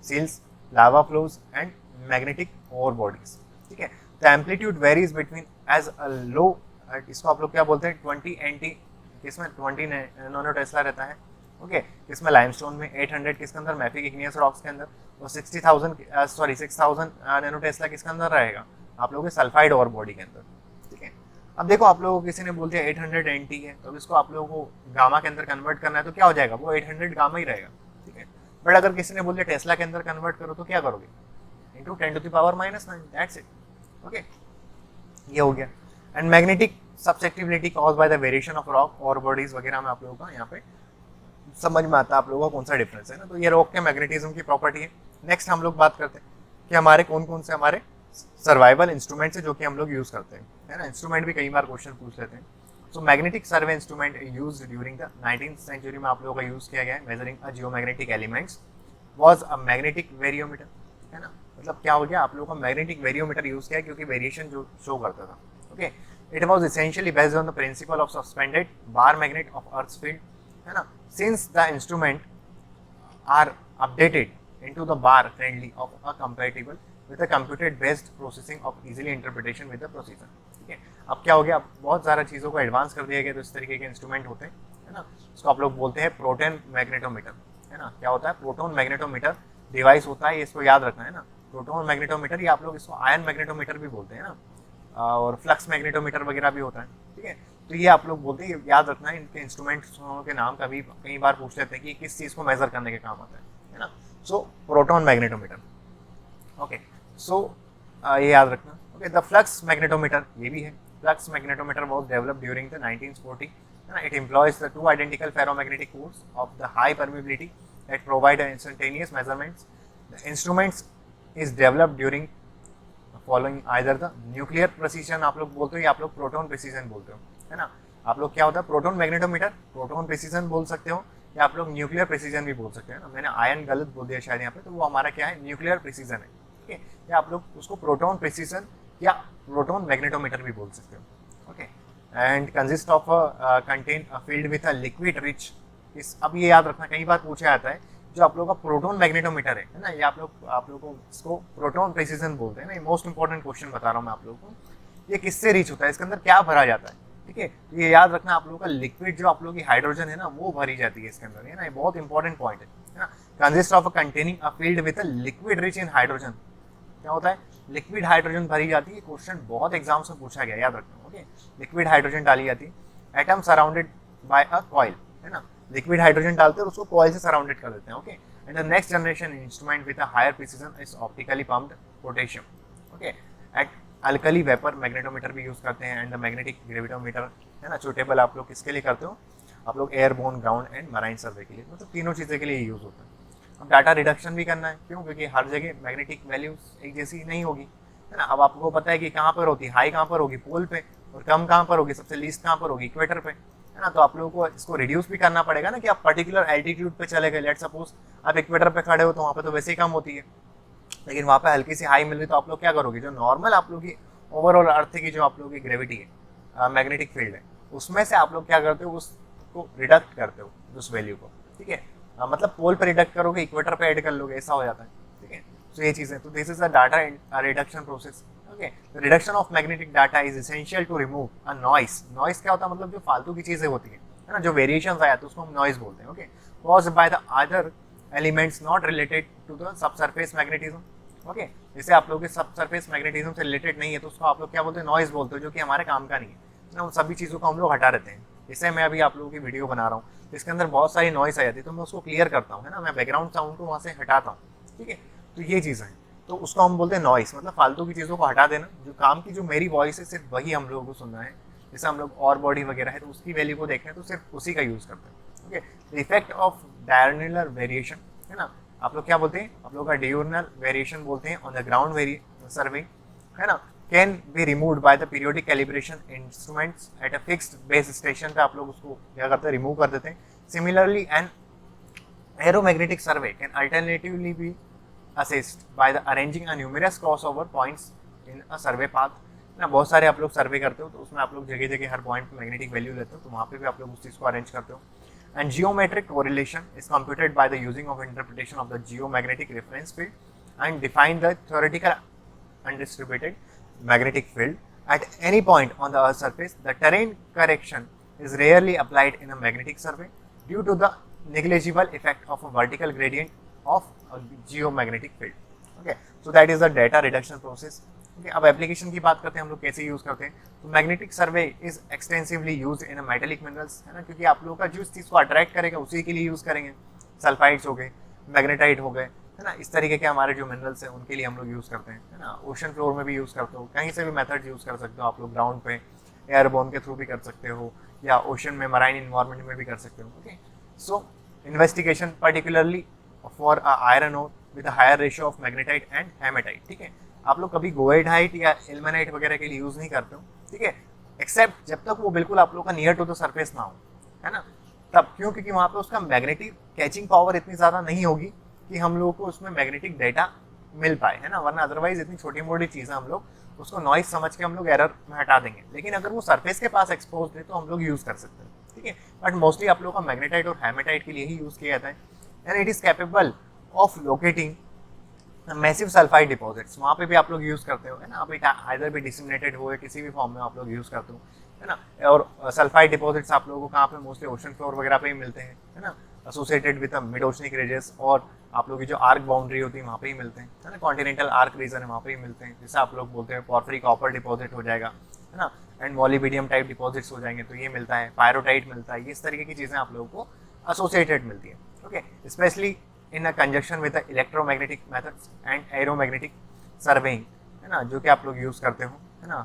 seals, lava flows and magnetic ore bodies, ठीक है। The amplitude varies between as a low, इसको आप लोग क्या बोलते हैं 20 NT, किसमें 20 नैनो टेस्ला रहता है, ओके। इसमें लाइमस्टोन में 800 किसके अंदर, मैफिक इग्नियस रॉक्स के अंदर, और 6000 नैनो टेस्ला किसके अंदर रहेगा, आप लोगों के सल्फाइड ओर बॉडी के अंदर, ठीक है। अब देखो आप लोगों को किसी ने बोल दिया 800 NT है, तो इसको आप लोगों को गामा के अंदर कन्वर्ट करना है तो क्या हो जाएगा, वो 800 गामा ही रहेगा, ठीक है। बट अगर किसी ने बोल दिया टेस्ला के अंदर कन्वर्ट करो तो क्या करोगे, इंटू 10⁻⁻⁹, दैट्स इट, ओके, ये हो गया। And magnetic susceptibility cause by the variation of rock और बॉडीज वगैरह में आप लोगों का यहाँ पे समझ में आता है आप लोगों का कौन सा डिफरेंस है ना। तो ये रॉक के मैग्नेटिज्म की प्रॉपर्टी है। नेक्स्ट हम लोग बात करते हैं कि हमारे कौन कौन से हमारे सर्वाइवल इंस्ट्रूमेंट्स है जो कि हम लोग यूज करते हैं, है ना। इंस्ट्रूमेंट भी कई बार क्वेश्चन पूछ लेते हैं। So magnetic survey instrument use during the 19th century में आप लोगों का यूज किया गया है, measuring a geomagnetic elements was a magnetic variometer, है ना। मतलब क्या हो गया, आप लोगों का मैग्नेटिक वेरियोमीटर यूज किया क्योंकि वेरिएशन जो शो करता था, okay. It was essentially based on the principle of suspended bar magnet of earth's field, है ना। Since the instrument are updated into the bar friendly of a compatible with a computer based processing of easily interpretation with the procedure, ठीक है। अब क्या हो गया, अब बहुत सारा चीज़ों को एडवांस कर दिया गया, तो इस तरीके के इंस्ट्रूमेंट होते हैं, है ना। इसको आप लोग बोलते हैं प्रोटॉन मैग्नेटोमीटर, है ना। क्या होता है, प्रोटॉन मैग्नेटोमीटर डिवाइस होता है, इसको याद रखना है ना। प्रोटॉन मैग्नेटोमीटर, या आप लोग इसको आयन मैग्नेटोमीटर भी बोलते हैं ना, और फ्लक्स मैग्नेटोमीटर वगैरह भी होता है, ठीक है। तो ये आप लोग बोलते हैं, याद रखना है, इनके इंस्ट्रूमेंट्स के नाम कभी कई बार पूछ लेते हैं कि किस चीज़ को मेजर करने के काम आता है ना। सो प्रोटॉन मैग्नेटोमीटर, ओके। सो ये याद रखना, ओके। द फ्लक्स मैग्नेटोमीटर, ये भी है, flux magnetometer was developed during the 1940, है ना। It employees the two identical ferromagnetic course of the high permeability that provide instantaneous measurements. The instruments is developed during following either the nuclear precision आप लोग बोलते हो, या आप लोग proton precision बोलते हो, है ना। आप लोग क्या होता है, प्रोटॉन मैग्नेटोमीटर, प्रोटॉन प्रिसीजन बोल सकते हो, या आप लोग न्यूक्लियर प्रिसीजन भी बोल सकते हैं ना। मैंने आयन गलत बोल दिया शायद यहाँ पे, तो वो हमारा क्या है, न्यूक्लियर प्रिसीजन है, ठीक है। या आप लोग उसको प्रोटॉन प्रिसीजन या प्रोटॉन मैग्नेटोमीटर भी बोल सकते हो, okay. And consist of contain field with a liquid rich, इस अब ये याद रखना, कई बार पूछा जाता है जो आप लोगों का प्रोटॉन मैग्नेटोमीटर है ना, ये आप लोग को इसको प्रोटॉन प्रिसीजन बोलते हैं ना। ये मोस्ट इंपॉर्टेंट क्वेश्चन बता रहा हूँ मैं आप लोगों को, ये किससे रीच होता है, इसके अंदर क्या भरा जाता है, ठीक है। तो ये याद रखना, आप लोगों का लिक्विड जो आप लोगों की हाइड्रोजन है ना, वो भरी जाती है इसके अंदर, है ना। ये बहुत इंपॉर्टेंट पॉइंट है ना। Consist of containing a field with a liquid rich in hydrogen, क्या होता है, लिक्विड हाइड्रोजन भरी जाती है। क्वेश्चन बहुत एग्जाम्स में पूछा गया, याद रखना, ओके। लिक्विड हाइड्रोजन डाली जाती है, atom surrounded by a coil, है ना। लिक्विड हाइड्रोजन डालते हैं और उसको कॉइल से सराउंडेड कर देते हैं, okay. And the next generation instrument with a higher precision is optically pumped potassium, okay. At alkali vapour magnetometer भी यूज करते हैं, एंड द मैग्नेटिक ग्रेविटोमीटर, है ना। सुटेबल आप लोग किसके लिए करते हो, आप लोग एयरबोर्न, ग्राउंड एंड मराइन सर्वे के लिए, मतलब तीनों चीज़ें के लिए यूज होता है। अब डाटा रिडक्शन भी करना है, क्यों, क्योंकि हर जगह मैग्नेटिक वैल्यूज एक जैसी नहीं होगी, है ना। अब आपको पता है कि कहाँ पर होती है, हाई कहाँ पर होगी, पोल पे, और कम कहाँ पर होगी, सबसे लीस्ट कहाँ पर होगी, इक्वेटर पे, है ना। तो आप लोगों को इसको रिड्यूस भी करना पड़ेगा ना, कि आप पर्टिकुलर एल्टीट्यूड पे चले गए, लेट सपोज आप इक्वेटर पे खड़े हो तो वहाँ पे तो वैसे ही कम होती है, लेकिन वहाँ पे हल्की सी हाई मिल रही, तो आप लोग क्या करोगे, जो नॉर्मल आप लोग की ओवरऑल अर्थ की जो आप लोगों की ग्रेविटी है, मैग्नेटिक फील्ड है, उसमें से आप लोग क्या करते हो, उसको रिडक्ट करते हो उस वैल्यू को, ठीक है। मतलब पोल पे रिडक्ट करोगे, इक्वेटर पे ऐड कर लोगे, ऐसा हो जाता है, ठीक है। तो ये चीज़ है, तो this is a data reduction process. Okay, reduction of magnetic data is essential to remove a noise. Noise क्या होता है, मतलब जो फालतू की चीज़ें होती है ना, जो वेरिएशंस आया तो उसको हम नॉइस बोलते हैं। Okay, caused by the other elements not related to the subsurface magnetism. Okay, जैसे आप लोग के सबसरफेस मैग्नेटिज्म से रिलेटेड नहीं है तो उसको आप लोग क्या बोलते हैं, नॉइस बोलते हो, जो कि हमारे काम का नहीं है ना। उन सभी चीज़ों को हम लोग हटा देते हैं। जैसे मैं अभी आप लोगों की वीडियो बना रहा हूँ, इसके अंदर बहुत सारी नॉइस आ जाती है, तो मैं उसको क्लियर करता हूँ, है ना, मैं बैकग्राउंड साउंड को वहाँ से हटाता हूँ, ठीक है। तो ये चीज़ है, तो उसको हम बोलते हैं नॉइस, मतलब फालतू की चीज़ों को हटा देना। जो काम की जो मेरी वॉइस है सिर्फ वही हम लोगों को सुनना है। जैसे हम लोग और बॉडी वगैरह है तो उसकी वैल्यू को देखना है तो सिर्फ उसी का यूज़ करते हैं। Okay, the effect of diurnal variation, है ना, आप लोग क्या बोलते हैं, आप लोग का डियूरनल वेरिएशन बोलते हैं ऑन द ग्राउंड सर्वे, है ना, can be removed by the periodic calibration instruments at a fixed base station पे। आप लोग उसको क्या करते हैं, रिमूव कर देते हैं। Similarly an aeromagnetic survey can alternatively be assessed by the arranging a numerous crossover points in a survey path। ना बहुत सारे आप लोग सर्वे करते हो तो उसमें आप लोग जगह जगह हर पॉइंट पे मैग्नेटिक वैल्यू लेते हो, तो वहाँ पे भी आप लोग उस चीज़ को अरेंज करते हो। And geometric correlation is computed by the using of interpretation of the geomagnetic reference field and define the theoretical undistributed magnetic field at any point on the Earth's surface. The terrain correction is rarely applied in a magnetic survey due to the negligible effect of a vertical gradient of a geomagnetic field. Okay, so that is the data reduction process. Okay, अब application की बात करते हैं हम लोग कैसे use करते हैं। तो magnetic survey is extensively use in metallic minerals, है ना, क्योंकि आप लोगों का जिस चीज़ को अट्रैक्ट करेगा उसी के लिए यूज़ करेंगे। सल्फाइड्स हो गए, मैग्नेटाइट हो गए, है ना, इस तरीके के हमारे जो मिनरल्स हैं उनके लिए हम लोग यूज़ करते हैं, है ना। ओशन फ्लोर में भी यूज़ करते हो, कहीं से भी मेथड यूज़ कर सकते हो आप लोग, ग्राउंड पे एयरबोर्न के थ्रू भी कर सकते हो, या ओशन में मराइन इन्वायरमेंट में भी कर सकते हो। Okay, so investigation particularly for iron ore with higher ratio of magnetite and hematite, ठीक है। आप लोग कभी गोएडाइट या इल्मेनाइट वगैरह के लिए यूज़ नहीं करते हो, ठीक है, एक्सेप्ट जब तक वो बिल्कुल आप लोग का नियर टू द सरफेस ना हो, है ना, तब क्यों, क्योंकि वहाँ पे उसका मैग्नेटिक कैचिंग पावर इतनी ज़्यादा नहीं होगी कि हम लोगों को उसमें मैग्नेटिक डेटा मिल पाए, है ना। वरना अदरवाइज इतनी छोटी मोटी चीज़ें हम लोग उसको नॉइज समझ के हम लोग एरर में हटा देंगे। लेकिन अगर वो सरफेस के पास एक्सपोज है तो हम लोग यूज़ कर सकते हैं, ठीक है। बट मोस्टली आप लोगों का मैग्नेटाइट और हेमेटाइट के लिए ही यूज़ किया जाता है। And it is capable of locating massive sulphide deposits, वहाँ पे भी आप लोग यूज़ करते हो, है ना। आप आइदर भी डिसिमिनेटेड हो या किसी भी फॉर्म में आप लोग यूज़ करते हो, है ना। और सल्फाइड डिपॉजिट्स आप लोगों को कहाँ पे, मोस्टली ओशन फ्लोर वगैरह पे ही मिलते हैं, है ना, associated with mid oceanic regions, और आप लोग की जो आर्क बाउंड्री होती है वहाँ पे ही मिलते हैं, है ना। कॉन्टिनेंटल आर्क रीजन है वहाँ पे ही मिलते हैं, जैसे आप लोग बोलते हैं पॉर्फरी कॉपर डिपॉजिट हो जाएगा, है ना, एंड मॉलिबीडियम टाइप डिपॉजिट्स हो जाएंगे, तो ये मिलता है, पायरोटाइट मिलता है, ये इस तरीके की चीज़ें आप लोगों को एसोसिएटेड मिलती है। Okay, specially in a conjunction with the electromagnetic methods and aeromagnetic surveying, है ना, जो कि आप लोग यूज़ करते हो, है ना,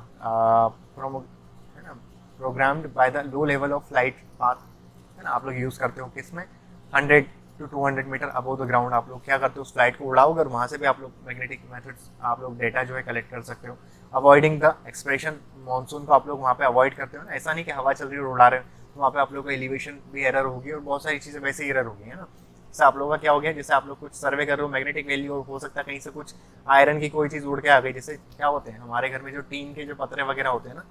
है ना, programmed by the low level of flight path, है ना, आप लोग यूज़ करते हो किसमें, 100 to 200 metre above the ground आप लोग क्या करते हो, उस फ्लाइट को उड़ाओगे और वहाँ से भी आप लोग मैग्नेटिक मेथड्स आप लोग डेटा जो है कलेक्ट कर सकते हो। अवॉइडिंग द एक्सप्रेशन मॉनसून को आप लोग वहाँ पे अवॉइड करते हो ना, ऐसा नहीं कि हवा चल रही है और उड़ा रहे हो, तो वहाँ पे आप लोग को एलिवेशन भी एरर होगी और बहुत सारी चीज़ें वैसे ही एरर होगी, है ना। जैसे आप लोगों का क्या हो गया, जैसे आप लोग कुछ सर्वे कर रहे हो मैग्नेटिक वैल्यू, और हो सकता है कहीं से कुछ आयरन की कोई चीज़ उड़ के आ गई। जैसे क्या होते हैं हमारे घर में जो टीन के जो पतरे वगैरह होते हैं ना,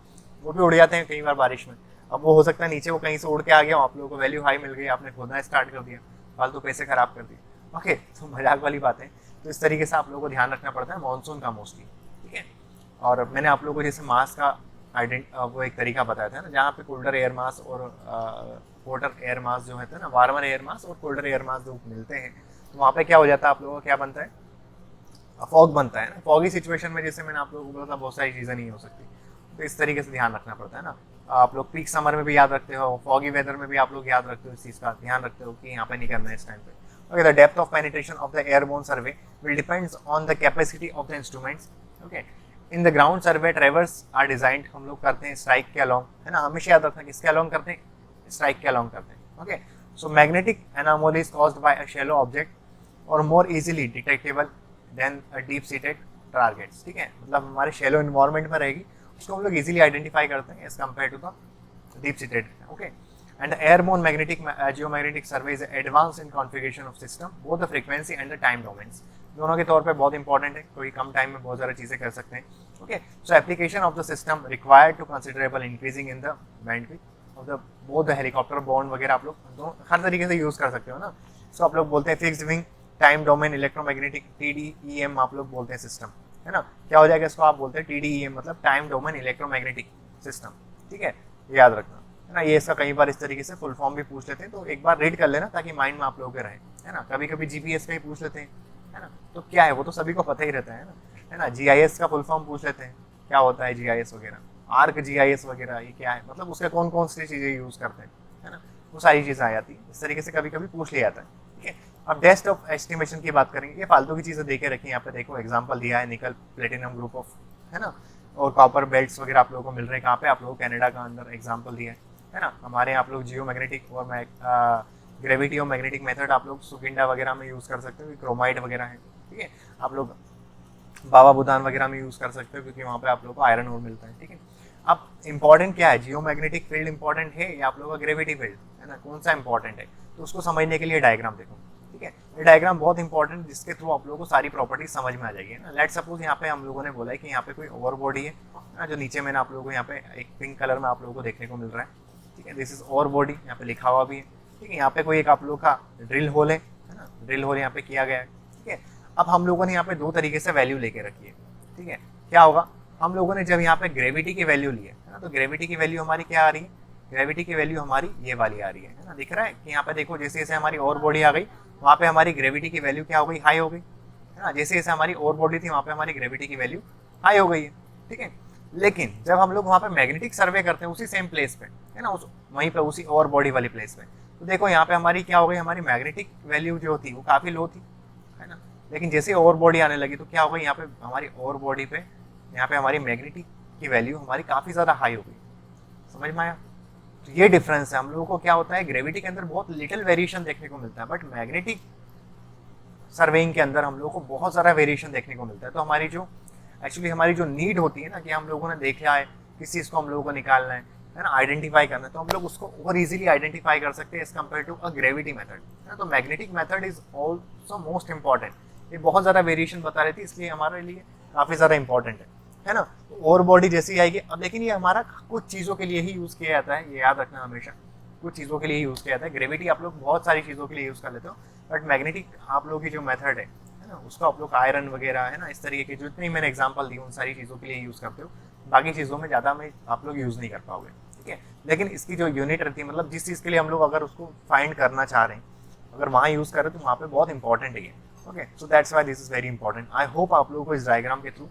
वो भी उड़ जाते हैं कई बार बारिश में। अब वो हो सकता है नीचे वो कहीं से उड़ के आ गया, आप लोगों को वैल्यू हाई मिल गई, आपने खोदना स्टार्ट कर दिया, फालतू पैसे खराब कर दिए। ओके, तो मजाक वाली बात है। तो इस तरीके से आप लोगों को ध्यान रखना पड़ता है मानसून का मोस्टली, ठीक है। और मैंने आप लोगों को जैसे मास का वो एक तरीका बताया था ना, जहाँ पे कोल्डर एयर मास और वाटर एयर मास जो है ना, वार्मर एयर मास और कोल्डर एयर मास जो मिलते हैं, तो वहाँ पे क्या हो जाता है, आप लोगों का क्या बनता है, फॉग बनता है ना। फॉगी सिचुएशन में जैसे मैंने आप लोगों को बोला था बहुत सारी चीज़ें नहीं हो सकती, तो इस तरीके से ध्यान रखना पड़ता है ना। आप लोग पीक समर में भी याद रखते हो, फॉगी वेदर में भी आप लोग याद रखते हो, इस चीज़ का ध्यान रखते हो कि यहाँ पे नहीं करना है इस टाइम पे। Okay, the depth of penetration of the airborne survey will depends on the capacity of the instruments. Okay, in the ground survey traverse are designed, हम लोग करते हैं स्ट्राइक के along, है ना, हमेशा याद रखना किसके along करते हैं, स्ट्राइक के along करते हैं। Okay, so magnetic anomalies caused by a shallow object or more easily detectable than a deep seated targets, ठीक है, मतलब हमारे shallow environment में रहेगी, उसको हम लोग easily identify करते हैं as compared to the deep seated. Okay, and the airborne magnetic geomagnetic survey is advanced in configuration of system, both the frequency and the time domains, दोनों के तौर पे बहुत इंपॉर्टेंट है, कोई कम टाइम में बहुत सारी चीज़ें कर सकते हैं। Okay, so application of the system required to considerable increasing in the bandwidth of the both the helicopter borne वगैरह आप लोग दोनों हर तरीके से यूज कर सकते हो ना. So आप लोग बोलते हैं fixed wing time domain electromagnetic TDEM आप लोग बोलते हैं सिस्टम, है ना. क्या हो जाएगा इसको, आप बोलते हैं TDEM मतलब टाइम डोमेन इलेक्ट्रोमैग्नेटिक सिस्टम. ठीक है, याद रखना, है ना. ये इसका कई बार इस तरीके से फुल फॉर्म भी पूछ लेते हैं, तो एक बार रीड कर लेना ताकि माइंड में आप लोगों के रहे, है ना. कभी कभी GPS का ही पूछ लेते हैं, है ना. तो क्या है वो तो सभी को पता ही रहता है ना. GIS का फुल फॉर्म पूछ लेते हैं, क्या होता है GIS वगैरह, आर्क GIS वगैरह ये क्या है, मतलब उसके कौन कौन सी चीज़ें यूज़ करते हैं, है ना. वो सारी चीज़ें आ जाती है इस तरीके से, कभी कभी पूछ लिया जाता है. ठीक है, अब डेस्ट ऑफ एस्टिमेशन की बात करेंगे. ये फालतू की चीज़ें देके रखी यहाँ पे, देखो एग्जाम्पल दिया है निकल प्लेटिनम ग्रुप ऑफ, है ना. और कॉपर बेल्ट्स वगैरह आप लोगों को मिल रहे हैं कहाँ पे, आप लोगों को कनाडा का अंदर एग्जाम्पल दिया है ना. हमारे यहाँ आप लोग जियो मैग्नेटिक और ग्रेविटी और मैग्नेटिक मेथड आप लोग सुकिंडा वगैरह में यूज़ कर सकते हो, क्रोमाइट वगैरह है. ठीक है, आप लोग बाबा बुदान वगैरह में यूज़ कर सकते हो क्योंकि वहाँ पे आप लोगों को आयरन और मिलता है. ठीक है, अब इंपॉर्टेंट क्या है, जियो मैग्नेटिक फील्ड इंपॉर्टेंट है या आप लोगों का ग्रेविटी फील्ड, है ना, कौन सा इंपॉर्टेंट है. तो उसको समझने के लिए डायग्राम देखो. ठीक है, ये डायग्राम बहुत इंपॉर्टेंट, जिसके थ्रू आप लोगों को सारी प्रॉपर्टी समझ में आ जाएगी ना. लेट सपोज यहाँ पे हम लोगों ने बोला है कि यहाँ पे कोई ओवर बॉडी है ना, जो नीचे मैंने आप लोगों को यहाँ पे एक पिंक कलर में आप लोगों को देखने को मिल रहा है. ठीक है, दिस इज ओवर बॉडी, यहाँ पे लिखा हुआ भी है. ठीक है, यहाँ पे कोई एक आप लोगों का ड्रिल होल है ना, ड्रिल होल यहाँ पे किया गया है. ठीक है, अब हम लोगों ने यहाँ पे दो तरीके से वैल्यू लेके रखी है. ठीक है, क्या होगा, हम लोगों ने जब यहाँ पे ग्रेविटी की वैल्यू ली है ना, तो ग्रेविटी की वैल्यू हमारी क्या आ रही है, ग्रेविटी की वैल्यू हमारी ये वाली आ रही है ना. दिख रहा है कि यहाँ पे देखो जैसे जैसे हमारी और बॉडी आ गई वहाँ पे हमारी ग्रेविटी की वैल्यू क्या हो गई, हाई हो गई, है ना. जैसे जैसे हमारी और बॉडी थी वहाँ पे हमारी ग्रेविटी की वैल्यू हाई हो गई है. ठीक है, लेकिन जब हम लोग वहाँ पे मैग्नेटिक सर्वे करते हैं उसी सेम प्लेस पे, है ना, उस वहीं पे उसी और बॉडी वाली प्लेस पे, तो देखो यहाँ पे हमारी क्या हो गई, हमारी मैग्नेटिक वैल्यू जो थी वो काफ़ी लो थी, है ना. लेकिन जैसे और बॉडी आने लगी तो क्या हो गई, यहाँ पे हमारी और बॉडी पे यहाँ पे हमारी मैग्नेटिक की वैल्यू हमारी काफ़ी ज़्यादा हाई हो गई. समझ में आया. तो ये डिफरेंस है. हम लोगों को क्या होता है, ग्रेविटी के अंदर बहुत लिटिल वेरिएशन देखने को मिलता है, बट मैग्नेटिक सर्वेइंग के अंदर हम लोगों को बहुत ज़्यादा वेरिएशन देखने को मिलता है. तो हमारी जो एक्चुअली हमारी जो नीड होती है ना, कि हम लोगों ने देखा है किसी चीज़ को हम लोगों को निकालना है ना, आइडेंटिफाई करना है, तो हम लोग उसको और इजीली आइडेंटिफाई कर सकते हैं as compare to a gravity method, है ना. तो magnetic method is also most important. ये बहुत ज़्यादा वेरिएशन बता रही थी, इसलिए हमारे लिए काफ़ी ज़्यादा इंपॉर्टेंट है ना. और बॉडी जैसी आएगी. अब लेकिन ये हमारा कुछ चीज़ों के लिए ही यूज़ किया जाता है, ये याद रखना हमेशा, कुछ चीज़ों के लिए ही यूज़ किया जाता है. ग्रेविटी आप लोग बहुत सारी चीज़ों के लिए यूज़ कर लेते हो, बट मैग्नेटिक आप लोगों की जो मेथड है ना, उसका आप लोग आयरन वगैरह, है ना, इस तरीके की जितनी मैंने एग्जांपल दी उन सारी चीज़ों के लिए यूज़ करते हो. बाकी चीज़ों में ज़्यादा में आप लोग यूज़ नहीं कर पाओगे. ठीक है, लेकिन इसकी जो यूनिट रहती है, मतलब जिस चीज़ के लिए हम लोग अगर उसको फाइंड करना चाह रहे हैं, अगर वहाँ यूज़ करें तो वहाँ पे बहुत इंपॉर्टेंट है ये. Okay, so that's why this is very important. I hope आप लोगों को इस डायग्राम के थ्रू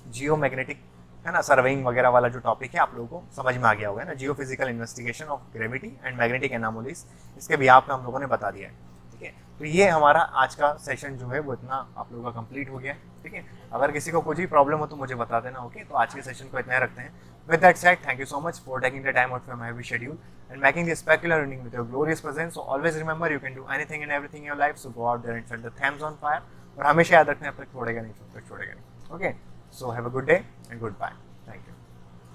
जियो मैग्नेटिक, है ना, सर्वेइंग वगैरह वाला जो टॉपिक है आप लोगों को समझ में आ गया होगा ना. Geophysical investigation of gravity and magnetic anomalies, इसके भी आप हम लोगों ने बता दिया है. ठीक है, तो ये हमारा आज का सेशन जो है वो इतना आप लोगों का कंप्लीट हो गया है. ठीक है, अगर किसी को कुछ भी प्रॉब्लम हो तो मुझे बता देना. ओके, तो आज के सेशन को इतना ही रखते हैं. With that said, thank you so much for taking the time out from my heavy schedule and making this specular evening with your glorious presence. So always remember, you can do anything and everything in your life. So go out there and set the thumbs on fire. और हमेशा याद रखना, अब तक छोड़ेगा नहीं, तब तक छोड़ेगा नहीं. Okay, so have a good day and goodbye. Thank you.